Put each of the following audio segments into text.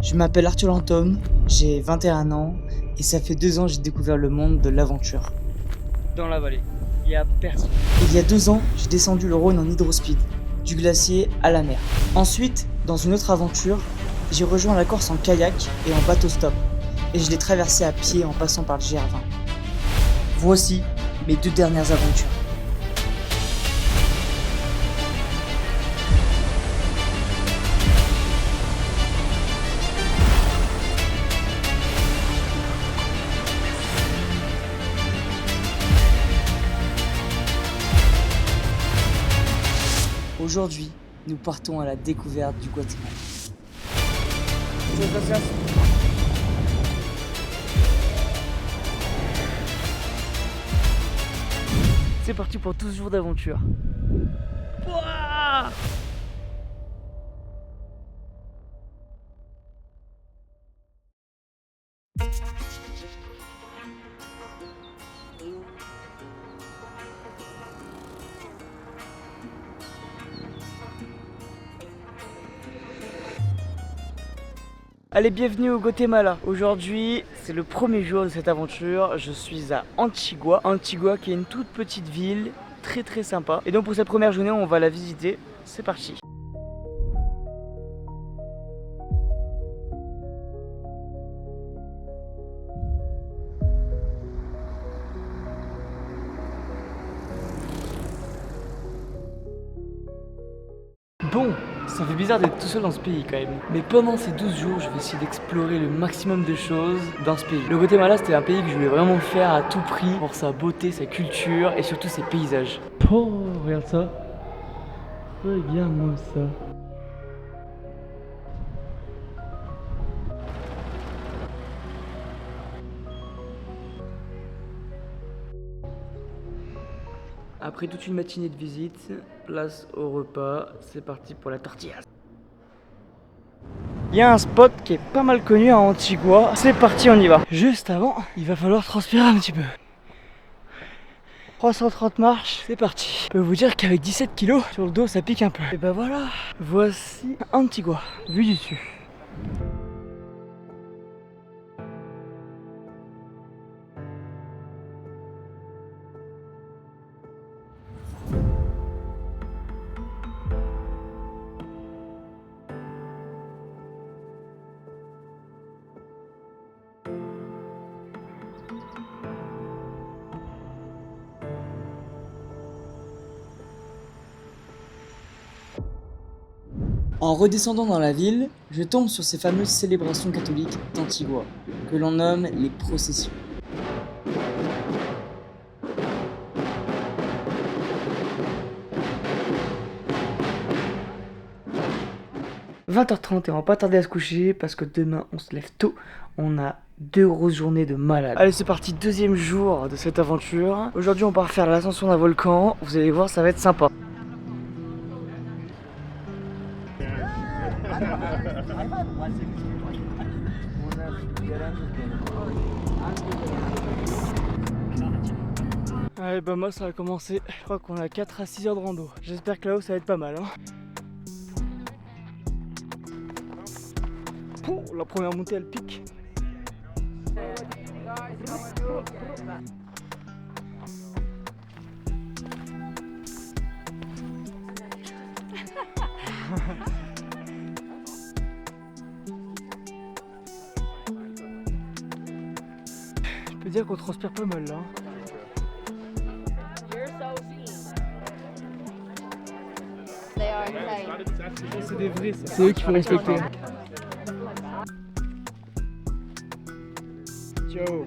Je m'appelle Arthur Lantôme, j'ai 21 ans et ça fait 2 ans que j'ai découvert le monde de l'aventure. Dans la vallée, il n'y a personne. Il y a 2 ans, j'ai descendu le Rhône en hydrospeed, du glacier à la mer. Ensuite, dans une autre aventure, j'ai rejoint la Corse en kayak et en bateau stop, et je l'ai traversé à pied en passant par le GR20. Voici mes 2 dernières aventures. Aujourd'hui, nous partons à la découverte du Guatemala. C'est parti pour 12 jours d'aventure. Ouah. Allez, bienvenue au Guatemala. Aujourd'hui, c'est le premier jour de cette aventure. Je suis à Antigua. Antigua qui est une toute petite ville, très sympa. Et donc pour cette première journée, on va la visiter. C'est parti. Bon, ça fait bizarre d'être tout seul dans ce pays quand même. Mais pendant ces 12 jours, je vais essayer d'explorer le maximum de choses dans ce pays. Le Guatemala, c'était un pays que je voulais vraiment faire à tout prix pour sa beauté, sa culture et surtout ses paysages. Oh, regarde ça. Regarde-moi ça. Après toute une matinée de visite, place au repas, c'est parti pour la tortilla. Il y a un spot qui est pas mal connu à Antigua, c'est parti, on y va. Juste avant, il va falloir transpirer un petit peu. 330 marches, c'est parti. Je peux vous dire qu'avec 17 kilos sur le dos, ça pique un peu. Et ben voilà, voici Antigua, vue du dessus. En redescendant dans la ville, je tombe sur ces fameuses célébrations catholiques d'Antigua, que l'on nomme les processions. « 20h30 et on va pas tarder à se coucher parce que demain on se lève tôt. On a 2 grosses journées de malade. Allez, c'est parti, deuxième jour de cette aventure. Aujourd'hui on part faire l'ascension d'un volcan. Vous allez voir, ça va être sympa. Allez, bah moi ça a commencé. Je crois qu'on a 4 à 6 heures de rando. J'espère que là-haut ça va être pas mal, hein. Oh, la première montée elle pique. Je peux dire qu'on transpire pas mal là. C'est des vrais, c'est eux qu'il faut respecter. Ciao.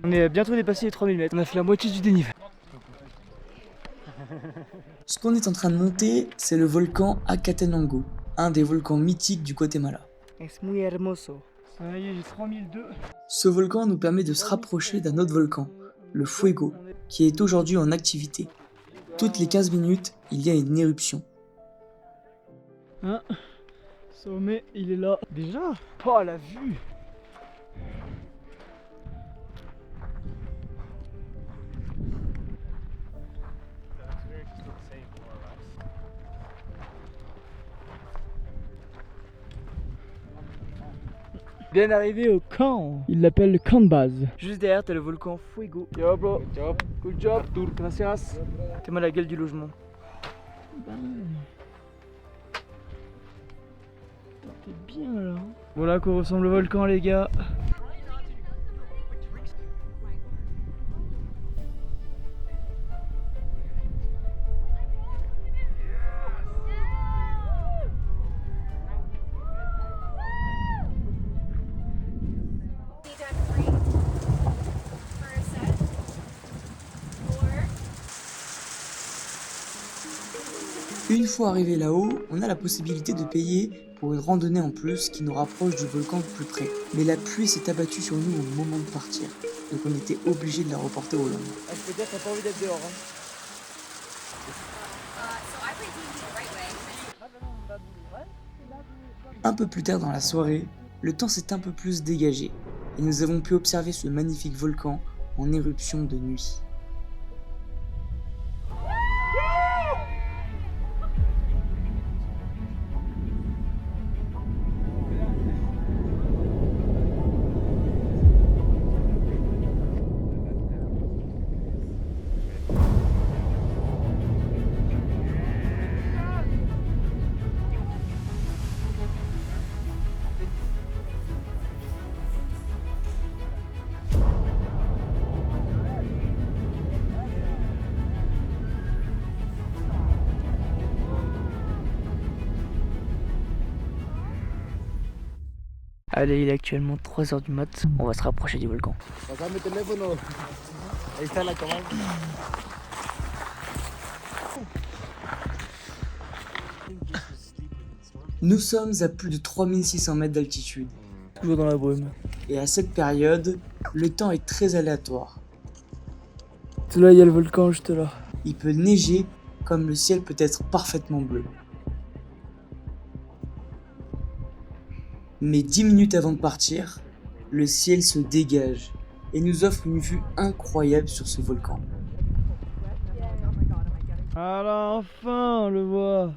On est bientôt dépassé les 3000 mètres. On a fait la moitié du dénivelé. Ce qu'on est en train de monter, c'est le volcan Acatenango, un des volcans mythiques du Guatemala. Es muy hermoso. Ça y est, j'ai 3002. Ce volcan nous permet de se rapprocher d'un autre volcan, le Fuego, qui est aujourd'hui en activité. Toutes les 15 minutes, il y a une éruption. Hein, sommet, il est là. Déjà? Oh, la vue! Bien arrivé au camp. Il l'appelle le camp de base. Juste derrière, t'as le volcan Fuego. Yo bro, good job. Gracias. T'es mal à la gueule du logement. T'es bien là. Voilà qu'on ressemble le volcan les gars. Une fois arrivé là-haut, on a la possibilité de payer pour une randonnée en plus qui nous rapproche du volcan le plus près. Mais la pluie s'est abattue sur nous au moment de partir, donc on était obligé de la reporter au lendemain. Ah, je peux dire que t'as pas envie d'être dehors. Hein. Un peu plus tard dans la soirée, le temps s'est un peu plus dégagé et nous avons pu observer ce magnifique volcan en éruption de nuit. Allez, il est actuellement 3h du mat. On va se rapprocher du volcan. Nous sommes à plus de 3600 mètres d'altitude. Toujours dans la brume. Et à cette période, le temps est très aléatoire. C'est là, il y a le volcan juste là. Il peut neiger comme le ciel peut être parfaitement bleu. Mais 10 minutes avant de partir, le ciel se dégage et nous offre une vue incroyable sur ce volcan. Alors enfin, on le voit.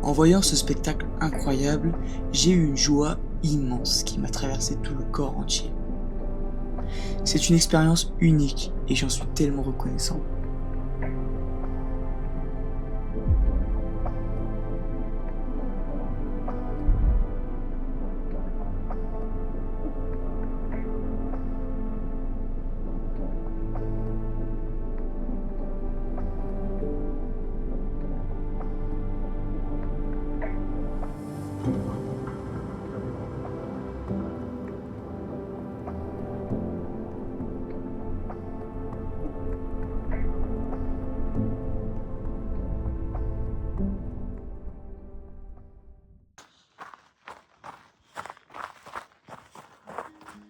En voyant ce spectacle incroyable, j'ai eu une joie immense qui m'a traversé tout le corps entier. C'est une expérience unique et j'en suis tellement reconnaissant.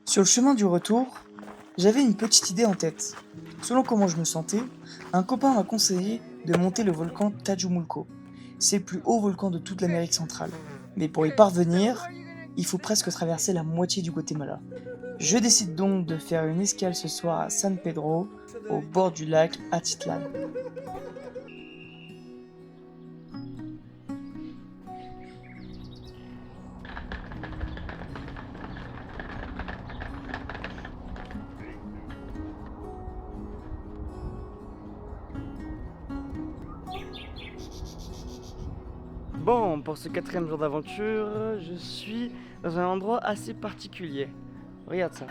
Sur le chemin du retour, j'avais une petite idée en tête. Selon comment je me sentais, un copain m'a conseillé de monter le volcan Tajumulco. C'est le plus haut volcan de toute l'Amérique centrale. Mais pour y parvenir, il faut presque traverser la moitié du Guatemala. Je décide donc de faire une escale ce soir à San Pedro, au bord du lac Atitlan. Bon, pour ce 4e jour d'aventure, je suis dans un endroit assez particulier. Regarde ça.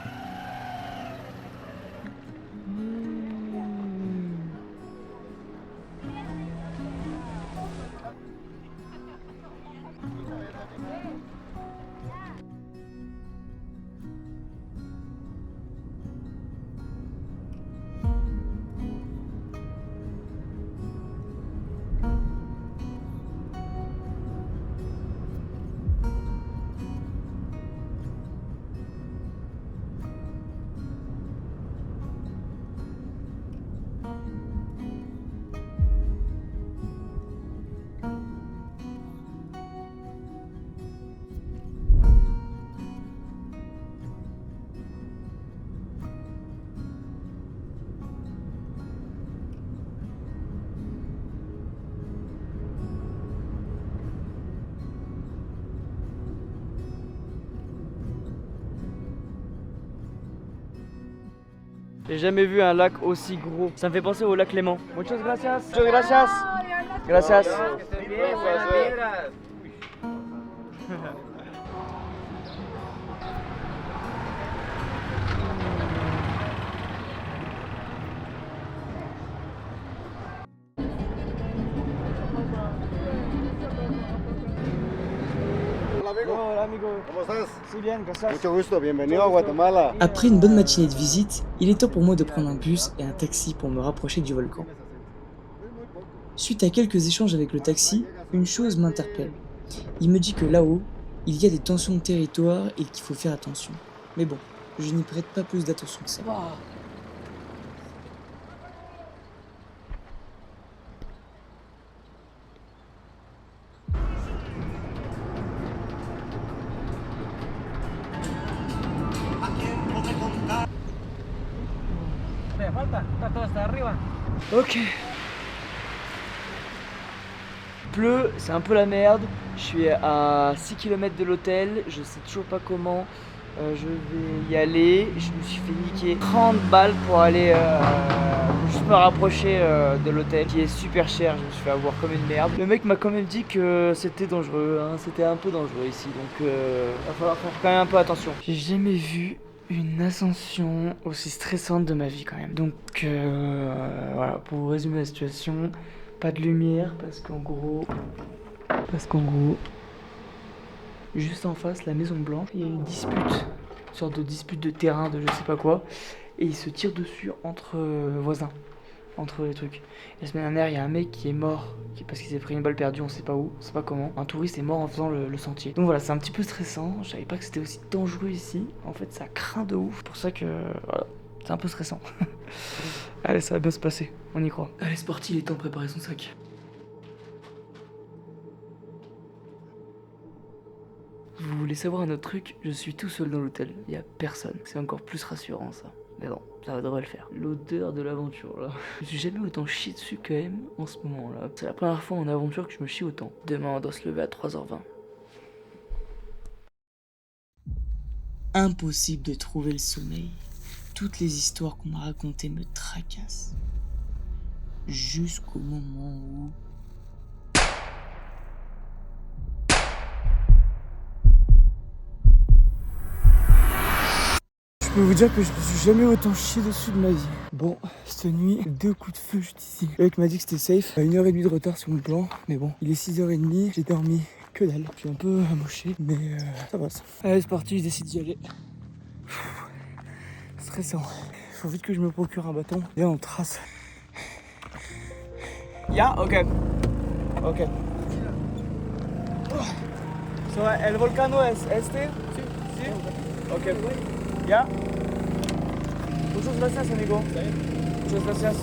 J'ai jamais vu un lac aussi gros. Ça me fait penser au lac Léman. Muchas gracias. Muchas gracias. Gracias. Hola amigo, ¿Cómo estás? sí bien, gracias. Mucho gusto, bienvenido a Guatemala. Après une bonne matinée de visite, il est temps pour moi de prendre un bus et un taxi pour me rapprocher du volcan. Suite à quelques échanges avec le taxi, une chose m'interpelle. Il me dit que là-haut, il y a des tensions de territoire et qu'il faut faire attention. Mais bon, je n'y prête pas plus d'attention que ça. Ok. Pleut, c'est un peu la merde. Je suis à 6 km de l'hôtel, je sais toujours pas comment je vais y aller. Je me suis fait niquer 30 balles pour aller juste me rapprocher de l'hôtel qui est super cher. Je me suis fait avoir comme une merde. Le mec m'a quand même dit que c'était dangereux, hein. C'était un peu dangereux ici, donc va falloir faire quand même un peu attention. J'ai jamais vu une ascension aussi stressante de ma vie quand même. Donc voilà, pour vous résumer la situation, pas de lumière parce qu'en gros, juste en face, la Maison Blanche, il y a une dispute, une sorte de dispute de terrain, de je sais pas quoi, et ils se tirent dessus entre voisins, entre les trucs. Et la semaine dernière, il y a un mec qui est mort parce qu'il s'est pris une balle perdue, on sait pas où, on sait pas comment. Un touriste est mort en faisant le sentier. Donc voilà, c'est un petit peu stressant. Je savais pas que c'était aussi dangereux ici. En fait, ça craint de ouf. C'est pour ça que voilà, c'est un peu stressant. Allez, ça va bien se passer, on y croit. Allez, c'est parti, il est temps de préparer son sac. Vous voulez savoir un autre truc? Je suis tout seul dans l'hôtel, il y a personne. C'est encore plus rassurant ça. Mais bon, ça devrait le faire. L'odeur de l'aventure là. Je me suis jamais autant chié dessus quand même en ce moment là. C'est la première fois en aventure que je me chie autant. Demain on doit se lever à 3h20. Impossible de trouver le sommeil. Toutes les histoires qu'on m'a racontées me tracassent. Jusqu'au moment où... Je peux vous dire que je me suis jamais autant chié dessus de ma vie. Bon, cette nuit, 2 coups de feu juste ici. Le mec m'a dit que c'était safe. 1h30 de retard sur mon plan. Mais bon, il est 6h30. J'ai dormi que dalle. Je suis un peu amoché, mais ça passe. Allez, c'est parti, je décide d'y aller. Stressant. Faut vite que je me procure un bâton. Et on trace. Ya, ok. Ok. So, el volcano es este? Sí. Sí. Ok. Ya. Muchas gracias, amigo. Muchas gracias.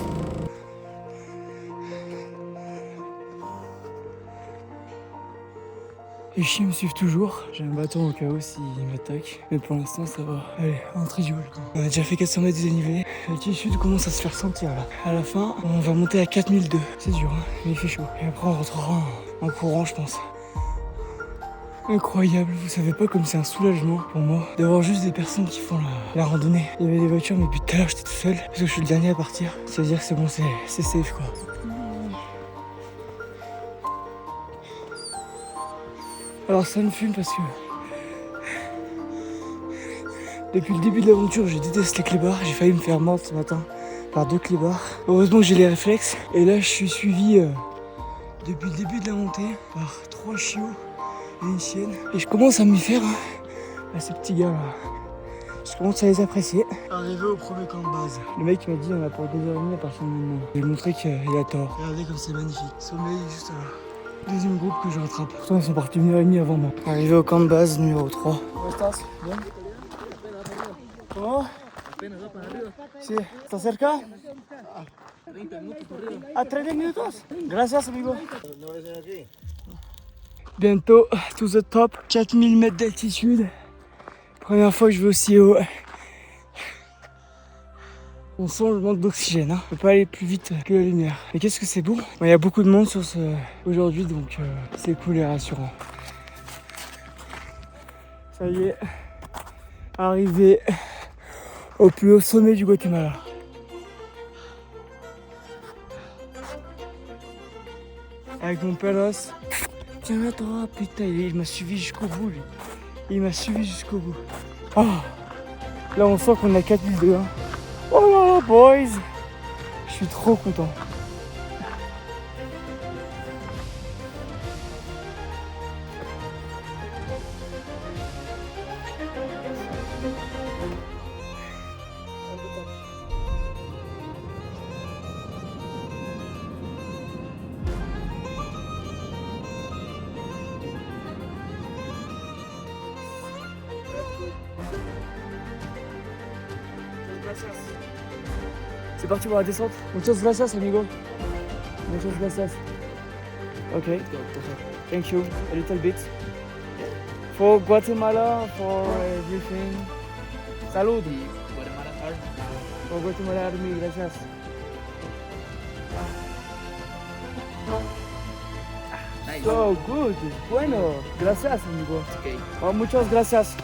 Les chiens me suivent toujours. J'ai un bâton au cas où s'ils m'attaquent. Mais pour l'instant, ça va. Allez, entrée du volcan. On a déjà fait 400 mètres dénivelé. L'altitude commence à se faire sentir là. À la fin, on va monter à 4002. C'est dur, hein, mais il fait chaud. Et après, on rentrera en courant, je pense. Incroyable, vous savez pas comme c'est un soulagement pour moi d'avoir juste des personnes qui font la randonnée. Il y avait des voitures, mais depuis tout à l'heure j'étais tout seul parce que je suis le dernier à partir. Ça veut dire que c'est bon, c'est safe quoi. Alors ça me fume parce que depuis le début de l'aventure, je déteste les clébards. J'ai failli me faire mordre ce matin par 2 clébards. Heureusement que j'ai les réflexes. Et là, je suis suivi depuis le début de la montée par 3 chiots et une chienne. Et je commence à m'y faire à ces petits gars là. Je commence à les apprécier. Arrivé au premier camp de base. Le mec m'a dit on a pour 2h30 à partir de maintenant. Je vais lui montrer qu'il a tort. Regardez comme c'est magnifique. Sommeil juste là. Deuxième groupe que je rattrape. Pourtant ils sont partis 1h30 avant moi. Arrivé au camp de base numéro 3. ¿Cómo estás? Bien. ¿Cómo? Sí. ¿Estás cerca? ¿A 30 minutos? Gracias, amigo. Bientôt, to the top. 4000 mètres d'altitude. Première fois que je vais aussi haut. On sent le manque d'oxygène, hein. On peut pas aller plus vite que la lumière. Mais qu'est-ce que c'est beau. Il y a beaucoup de monde sur ce aujourd'hui, donc c'est cool et rassurant. Ça y est, arrivé au plus haut sommet du Guatemala. avec mon pelos. Tiens là toi, putain, il m'a suivi jusqu'au bout lui. Il m'a suivi jusqu'au bout. Oh. Là on sent qu'on a 4002. Hein. Oh là là boys. Je suis trop content. C'est parti pour la descente. Muchas gracias, amigo. Muchas gracias. Okay. Thank you. A little bit. For Guatemala, for everything. Salud. For Guatemala Army, gracias. Nice. So good. Bueno. Gracias, amigo. Okay. Oh, muchas gracias.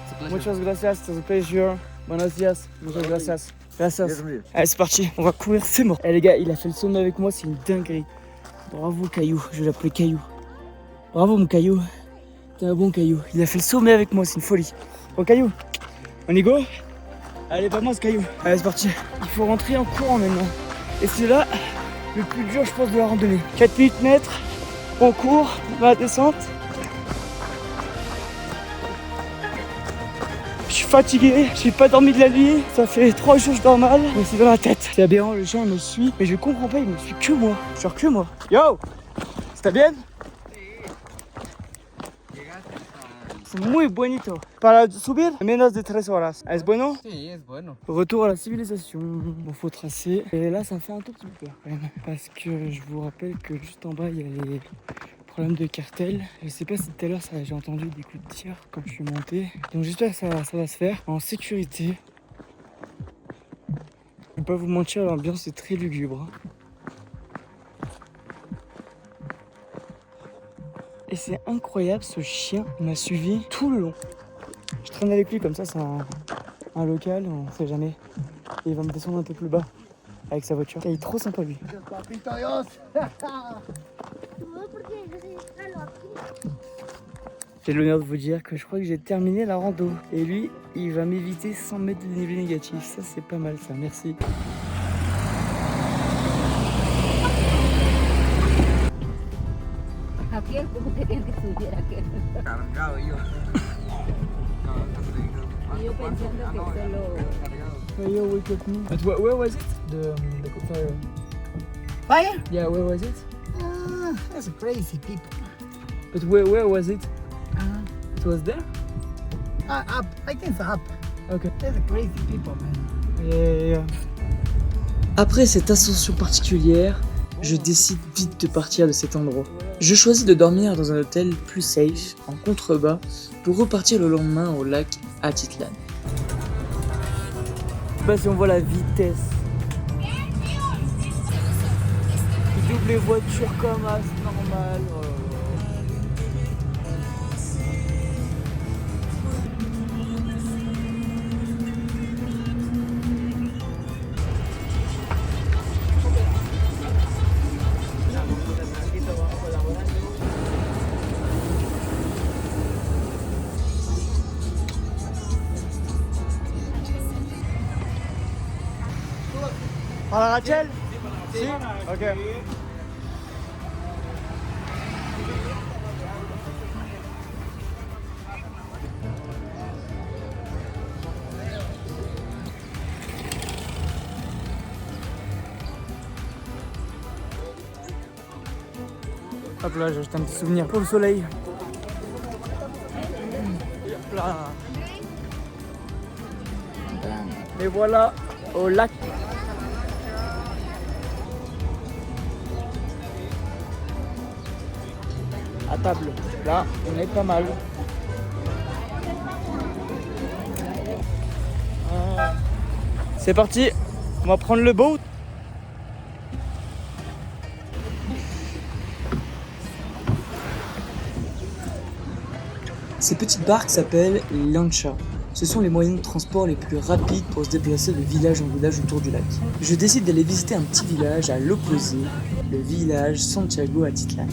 It's a pleasure. Muchas gracias. It's a pleasure. Buenos días. Muchas gracias. Gracias. Allez, c'est parti. On va courir, c'est mort. Eh les gars, il a fait le sommet avec moi, c'est une dinguerie. Bravo, Caillou. Je vais l'appeler Caillou. Bravo, mon Caillou. T'es un bon Caillou. Il a fait le sommet avec moi, c'est une folie. Bon, Caillou, on y go? Allez, pas moi ce Caillou. Allez, c'est parti. Il faut rentrer en courant maintenant. Et c'est là le plus dur, je pense, de la randonnée. 4000 mètres, on court, dans la descente. Je suis fatigué, j'ai pas dormi de la nuit, ça fait 3 jours que je dors mal, mais c'est dans la tête. C'est aberrant, le chien me suit, mais je comprends pas, il me suit que moi. Genre que moi. Yo! ¿Está bien? C'est muy bonito. Para subir, menos de 3 horas. Es bueno? Sí, es bueno. Retour à la civilisation. Bon, faut tracer. Et là, ça me fait un tout petit peu peur quand même. Parce que je vous rappelle que juste en bas, il y a les problèmes de cartel. Je sais pas si tout à l'heure, j'ai entendu des coups de tir quand je suis monté. Donc j'espère que ça va se faire en sécurité. Je vais pas vous mentir, l'ambiance est très lugubre. Et c'est incroyable, ce chien m'a suivi tout le long. Je traîne avec lui comme ça, c'est un local, on sait jamais. Et il va me descendre un peu plus bas avec sa voiture. Et il est trop sympa lui. Papito Dios. J'ai l'honneur de vous dire que je crois que j'ai terminé la rando. Et lui, il va m'éviter 100 mètres de dénivelé négatif. Ça, c'est pas mal ça, merci. Aquel, ¿cómo querían que subiera aquel? Cargado yo. Yo pensando que solo... Oh, yo, wake up me. But where was it? The fire. Fire? Yeah, where was it? That's crazy people. But where was it? It was there? Up. I think it's up. Okay. That's crazy people, man. Yeah. Après cette ascension particulière, je décide vite de partir de cet endroit. Je choisis de dormir dans un hôtel plus safe, en contrebas, pour repartir le lendemain au lac Atitlan. Je sais pas si on voit la vitesse. Il double les voitures comme as, normal. Para Rachel? Si? Ok. Hop là, j'ai acheté un petit souvenir pour le soleil. Hop là. Et voilà, au lac. À table, là, on est pas mal. C'est parti, on va prendre le boat. Ces petites barques s'appellent les lanchas. Ce sont les moyens de transport les plus rapides pour se déplacer de village en village autour du lac. Je décide d'aller visiter un petit village à l'opposé, le village Santiago Atitlán.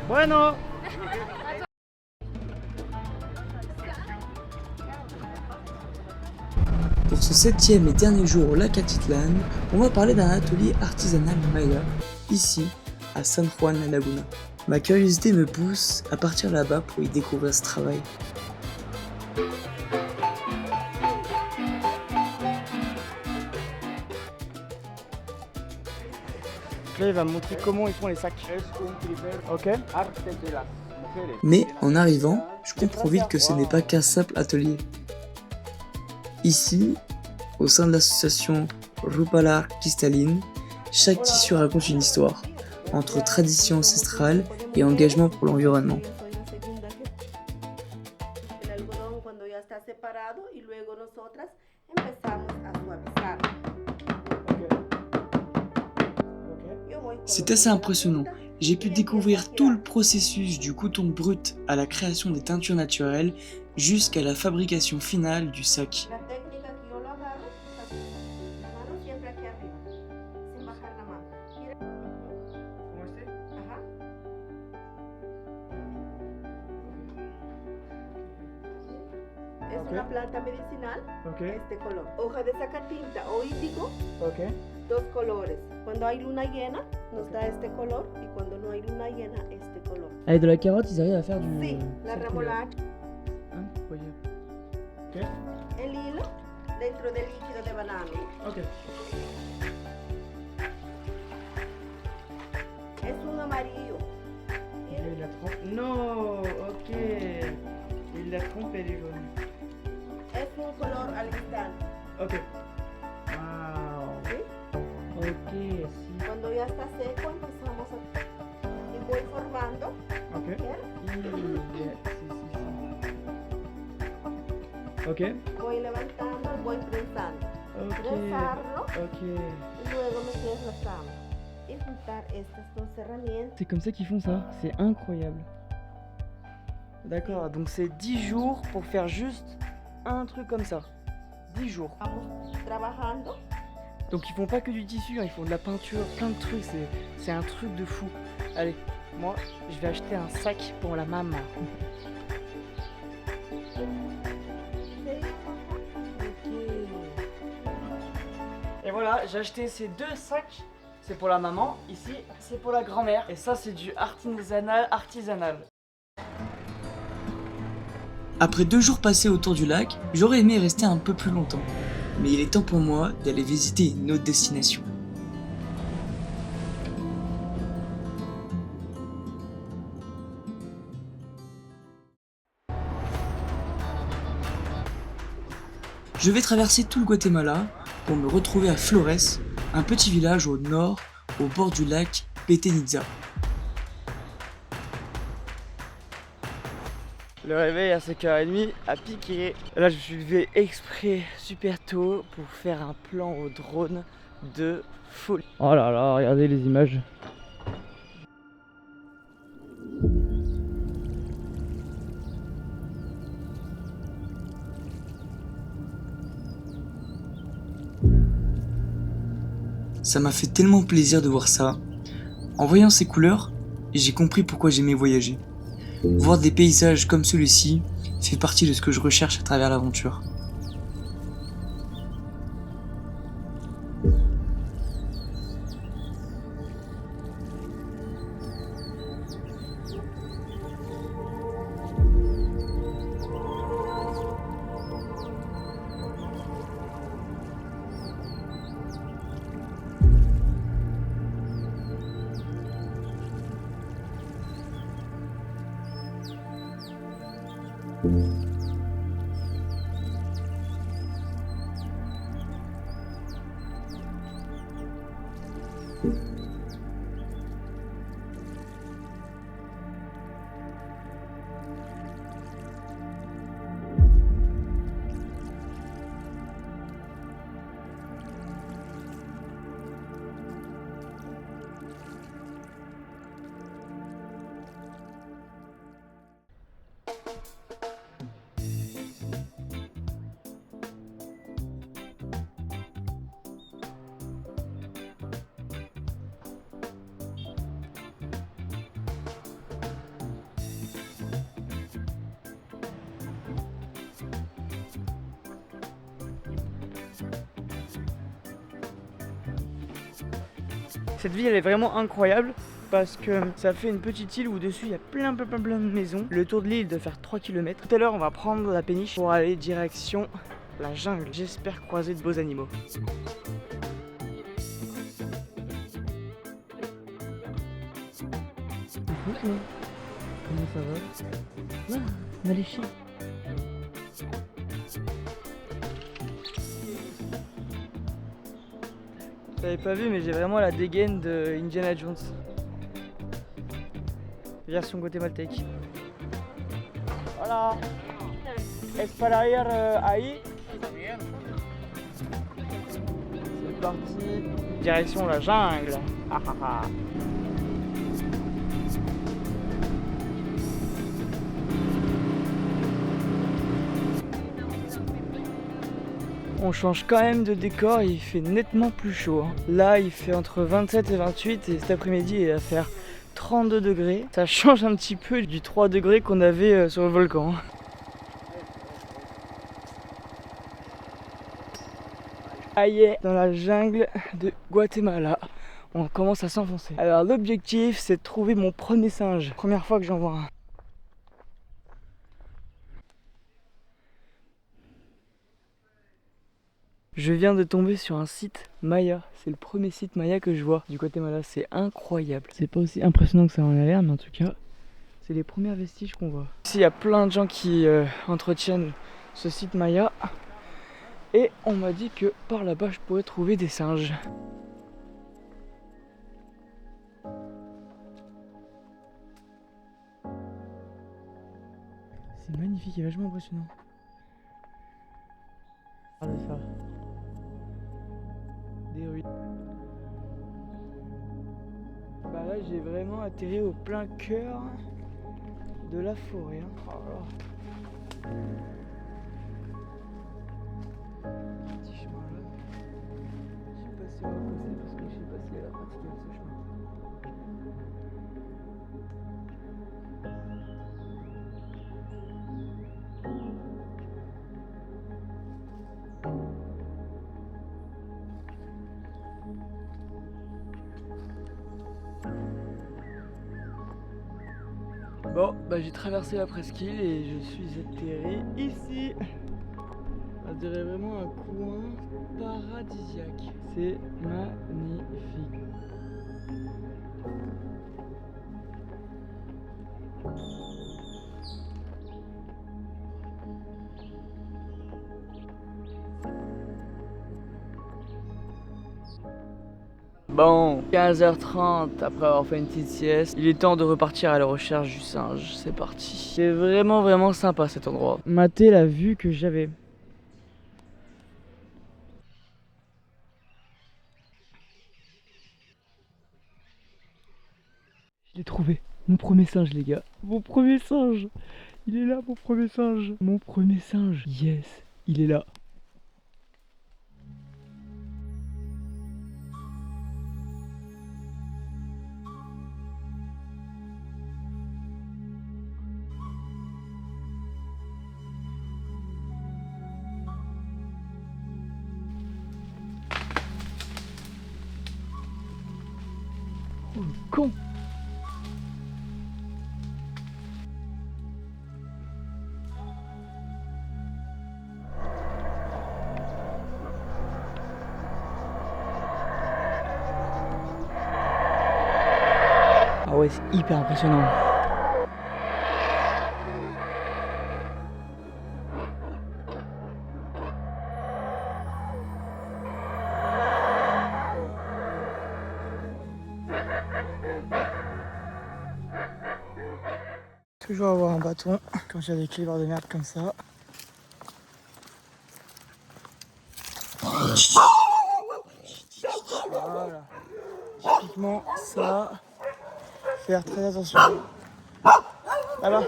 Bueno. Pour ce 7e et dernier jour au lac Atitlán, on va parler d'un atelier artisanal maya, ici, à San Juan La Laguna. Ma curiosité me pousse à partir là-bas pour y découvrir ce travail. Là, il va me montrer comment ils font les sacs. Ok. Mais en arrivant, je comprends vite que ce n'est pas qu'un simple atelier. Ici, au sein de l'association Rupala Cristalline, chaque tissu raconte une histoire, entre tradition ancestrale et engagement pour l'environnement. El algodón cuando ya está separado y luego nosotras empezamos a suavizar. C'est assez impressionnant. J'ai pu découvrir tout le processus du coton brut à la création des teintures naturelles jusqu'à la fabrication finale du sac. La técnica que yo lo agarro, así, la mano siempre aquí arriba, sin bajar la mano. Mira. Ajá. Es una planta medicinal, Ok. este color. Hoja de sacatinta o índigo, Ok. dos colores. Cuando hay luna llena, nos da este color y cuando no hay luna llena, este color. Avec de la carotte, ils arrivent à faire du. Sí, la remolacha, Incroyable. el hilo dentro del líquido de banano. Ok. Es un amarillo. Il la trompe. Non, ok. Il la trompe, elle est jaune. Es un color al instante. Ok. Wow. ¿Sí? Ok, si. Cuando ya está seco empezamos a... Y voy formando. Ok. ¿Ven? Ok. Voy levantando y voy prensando. Ok. Prensarlo Ok. y luego meter la cama. Y juntar estas dos herramientas. C'est comme ça qu'ils font ça, c'est incroyable. D'accord, donc c'est 10 jours pour faire juste un truc comme ça. 10 jours. Vamos trabajando. Donc ils font pas que du tissu, hein, ils font de la peinture, plein de trucs, c'est un truc de fou. Allez, moi je vais acheter un sac pour la maman. Et voilà, j'ai acheté ces 2 sacs, c'est pour la maman, ici c'est pour la grand-mère. Et ça c'est du artisanal. Après 2 jours passés autour du lac, j'aurais aimé rester un peu plus longtemps. Mais il est temps pour moi d'aller visiter une autre destination. Je vais traverser tout le Guatemala pour me retrouver à Flores, un petit village au nord, au bord du lac Petenitza. Le réveil à 5h30 a piqué. Là je suis levé exprès super tôt pour faire un plan au drone de folie. Oh là là, regardez les images. Ça m'a fait tellement plaisir de voir ça. En voyant ces couleurs, j'ai compris pourquoi j'aimais voyager. Voir des paysages comme celui-ci fait partie de ce que je recherche à travers l'aventure. Cette ville elle est vraiment incroyable parce que ça fait une petite île où dessus il y a plein de maisons. Le tour de l'île doit faire 3 km. Tout à l'heure on va prendre la péniche pour aller direction la jungle. J'espère croiser de beaux animaux. Comment ça va? Ah, on a les chiens. Vous l'avez pas vu mais j'ai vraiment la dégaine de Indiana Jones. Version guatémaltèque. Voilà. Es para ir ahí. C'est parti. Direction la jungle. Ah, ah, ah. On change quand même de décor, il fait nettement plus chaud. Là, il fait entre 27 et 28 et cet après-midi, il va faire 32 degrés. Ça change un petit peu du 3 degrés qu'on avait sur le volcan. Aïe, dans la jungle de Guatemala. On commence à s'enfoncer. Alors l'objectif, c'est de trouver mon premier singe. Première fois que j'en vois un. Je viens de tomber sur un site Maya. C'est le premier site Maya que je vois du Guatemala. C'est incroyable. C'est pas aussi impressionnant que ça en a l'air, mais en tout cas, c'est les premiers vestiges qu'on voit. Ici, il y a plein de gens qui entretiennent ce site Maya. Et on m'a dit que par là-bas, je pourrais trouver des singes. C'est magnifique et vachement impressionnant. Regardez ça. Des ruines. Bah là j'ai vraiment atterri au plein cœur de la forêt. Hein. Oh là. Petit chemin là. Je sais pas si on va passer parce que je sais pas si elle a pratiqué ce chemin. Bon, bah j'ai traversé la presqu'île et je suis atterri ici. On dirait vraiment un coin paradisiaque. C'est magnifique. Bon, 15h30 après avoir fait une petite sieste, il est temps de repartir à la recherche du singe. C'est parti. C'est vraiment sympa cet endroit. Matez la vue que j'avais. Je l'ai trouvé. Mon premier singe, les gars. Mon premier singe. Il est là, mon premier singe. Mon premier singe. Yes, il est là. Oh le con! Ah ouais, c'est hyper impressionnant. Toujours avoir un bâton quand j'ai des clébard de merde comme ça. Voilà. Typiquement ça. Faire très attention. Là-bas.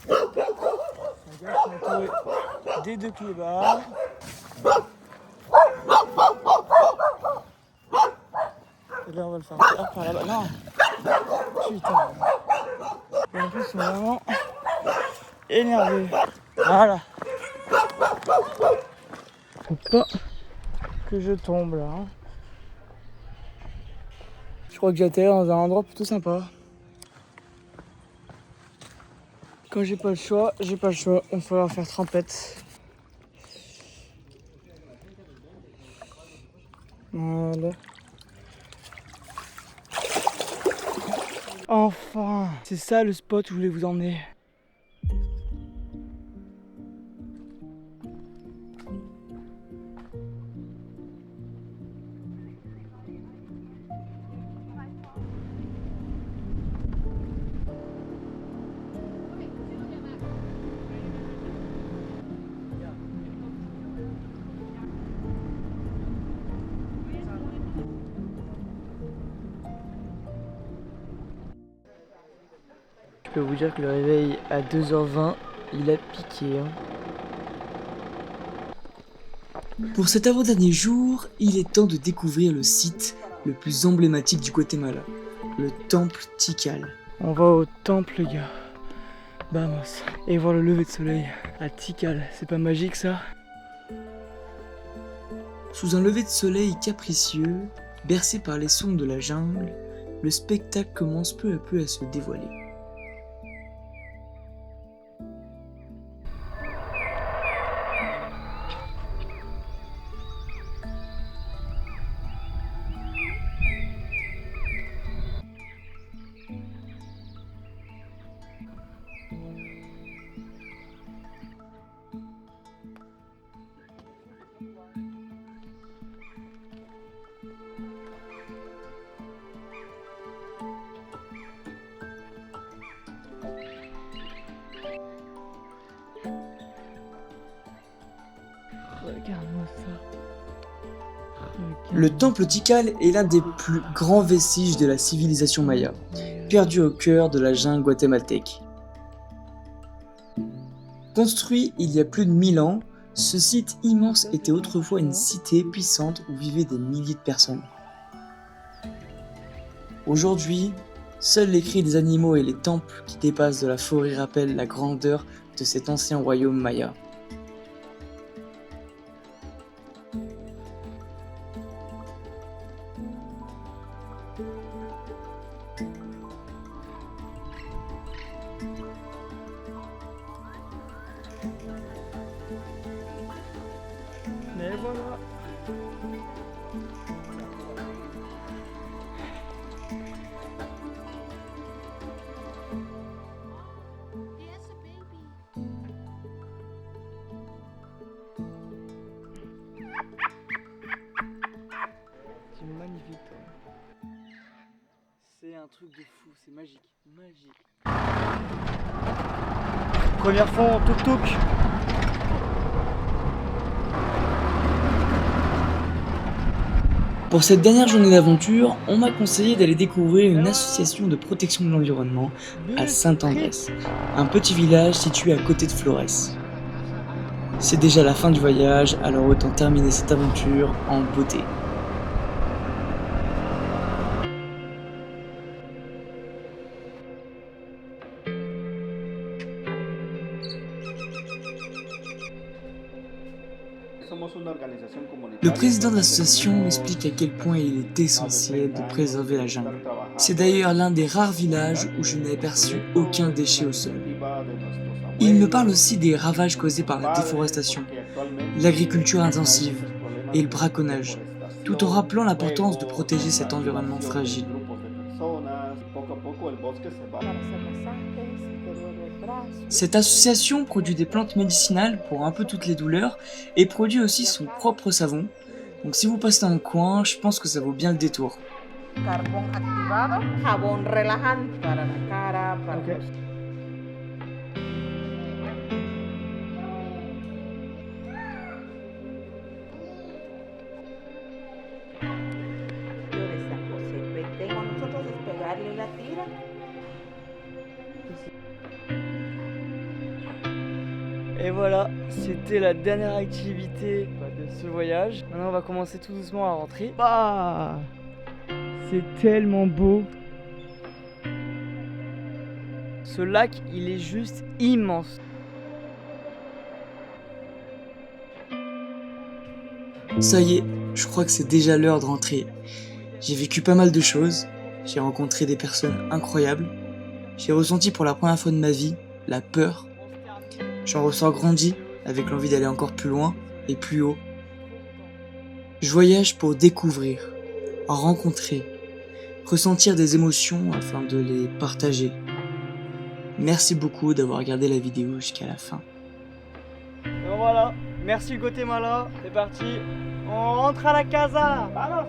Je suis entouré des 2 clébards. Et là on va le faire par là-bas. Non. Putain. Et en plus ils sont vraiment énervés. Voilà. Faut pas que je tombe là. Je crois que j'atterris dans un endroit plutôt sympa. Quand j'ai pas le choix, j'ai pas le choix. Il va falloir faire trempette. Voilà. Enfin, c'est ça le spot où je voulais vous emmener. Je peux vous dire que le réveil à 2h20, il a piqué. Pour cet avant-dernier jour, il est temps de découvrir le site le plus emblématique du Guatemala, le temple Tikal. On va au temple, les gars. Vamos. Et voir le lever de soleil à Tikal. C'est pas magique ça? Sous un lever de soleil capricieux, bercé par les sons de la jungle, le spectacle commence peu à peu à se dévoiler. Regarde-moi ça. Le temple Tikal est l'un des plus grands vestiges de la civilisation maya, perdu au cœur de la jungle guatémaltèque. Construit il y a plus de 1000 ans, ce site immense était autrefois une cité puissante où vivaient des milliers de personnes. Aujourd'hui, seuls les cris des animaux et les temples qui dépassent de la forêt rappellent la grandeur de cet ancien royaume maya. Mais voilà. C'est magnifique. C'est un truc de fou, c'est magique. Magique. Première fois en tuk-tuk. Pour cette dernière journée d'aventure, on m'a conseillé d'aller découvrir une association de protection de l'environnement à Saint-Andrés, un petit village situé à côté de Flores. C'est déjà la fin du voyage, alors autant terminer cette aventure en beauté. Le président de l'association explique à quel point il est essentiel de préserver la jungle. C'est d'ailleurs l'un des rares villages où je n'ai aperçu aucun déchet au sol. Il me parle aussi des ravages causés par la déforestation, l'agriculture intensive et le braconnage, tout en rappelant l'importance de protéger cet environnement fragile. Cette association produit des plantes médicinales pour un peu toutes les douleurs et produit aussi son propre savon. Donc si vous passez dans le coin, je pense que ça vaut bien le détour. Carbón activado, jabón relajante para la cara, para Ok. los Ahí la tira. Et voilà, c'était la dernière activité de ce voyage. Maintenant on va commencer tout doucement à rentrer. Bah, c'est tellement beau. Ce lac, il est juste immense. Ça y est, je crois que c'est déjà l'heure de rentrer. J'ai vécu pas mal de choses, j'ai rencontré des personnes incroyables, j'ai ressenti pour la première fois de ma vie la peur. J'en ressors grandi avec l'envie d'aller encore plus loin et plus haut. Je voyage pour découvrir, rencontrer, ressentir des émotions afin de les partager. Merci beaucoup d'avoir regardé la vidéo jusqu'à la fin. Et voilà, merci le Guatemala, c'est parti. On rentre à la casa. Vamos.